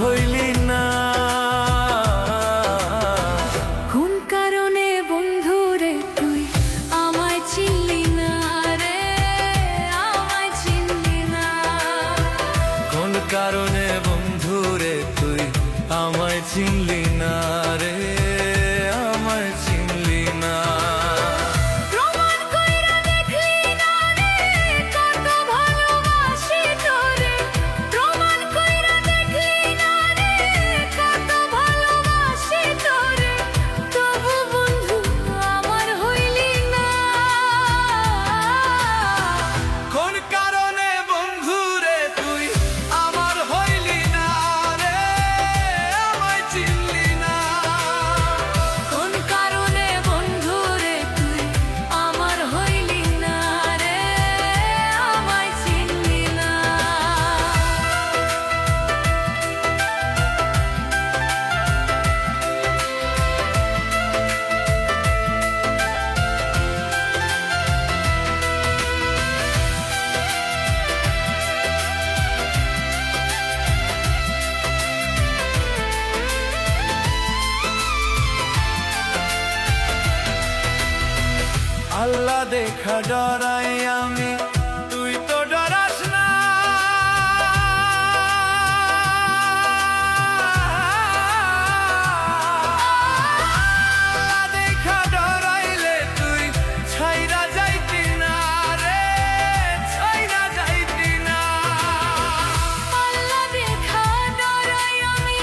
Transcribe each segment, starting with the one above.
হইলি না। কোন কারণে বন্ধু রে তুই আমায় চিনলি না রে, আমায় চিনলি না। কোন কারণে বন্ধু রে তুই আমায় চিনলি না রে, আমায় চিনলি না। প্রমাণ কইরা দেখলি না রে কত ভালোবাসি তোরে, প্রমাণ কইরা দেখলি না রে কত ভালোবাসি তোরে, তবু বন্ধু আমার হইলি না। কোন কারণে বন্ধু রে তুই আমার হইলি না রে, আমায় চিনলি না। কোন কারণে বন্ধু রে তুই আমার হইলি না রে, আমায় চিনলি না। আল্লাহ দেখা ডরাই আমি, তুই তো ডরাস না। আল্লাহ দেখা ডরাইলে তুই ছাইরা যাইতি না রে, ছাইরা যাইতি না। আল্লাহ দেখা ডরাই আমি,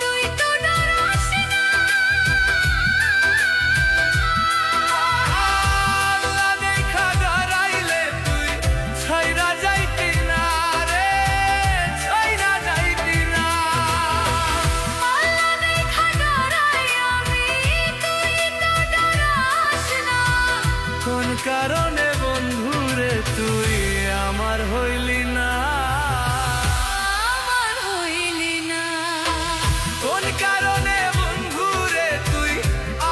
তুই তো ডরাস না। আল্লাহ দেখা ডরাইলে তুই ছাইরা যাইতি না রে, ছাইরা যাইতি না। আল্লাহ দেখা ডরাই আমি, তুই তো ডরাস না। কোন কারণে বন্ধু রে তুই আমার হইলি না, আমার হইলি না। কোন কারণে বন্ধু রে তুই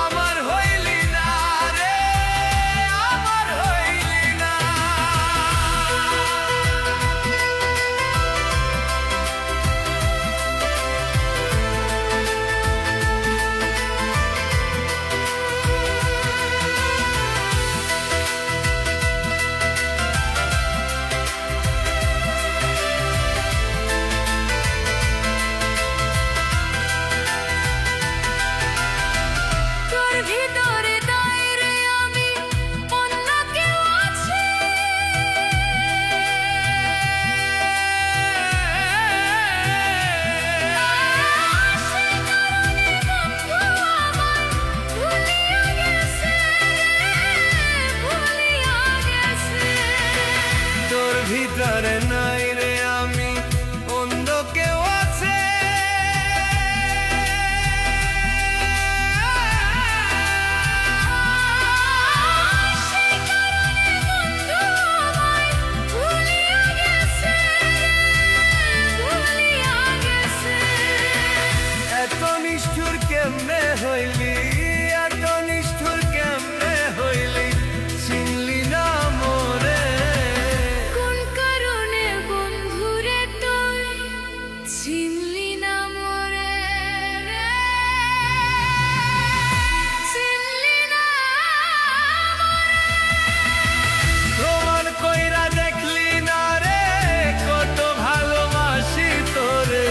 আমার হইলি না রে, আমার হইলি না। তোর ভিতরে দাঁড়িয়ে আমি অন্য কেউ আছে। সেই কারণে বন্ধু আমায় ভুলিয়া গেছে, ভুলিয়া গেছে। তোর ভিতরে নাই রে আমি, অন্য কেউ আছে। সেই কারণে বন্ধু আমায় ভুলিয়া গেছে, ভুলিয়া গেছে। এত নিষ্ঠুর কেমনে হইলি, এত নিষ্ঠুর কেমনে হইলি, চিনলি না মোরে। কোন কারণে বন্ধু রে তুই চিনলি না মোরে রে, চিনলি না মোরে। প্রমাণ কইরা দেখলি না রে কত ভালোবাসি তোরে।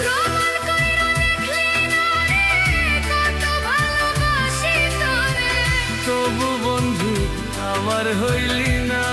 প্রমাণ কইরা দেখলি না রে কত ভালোবাসি তোরে, তবু বন্ধু আমার হইলি না।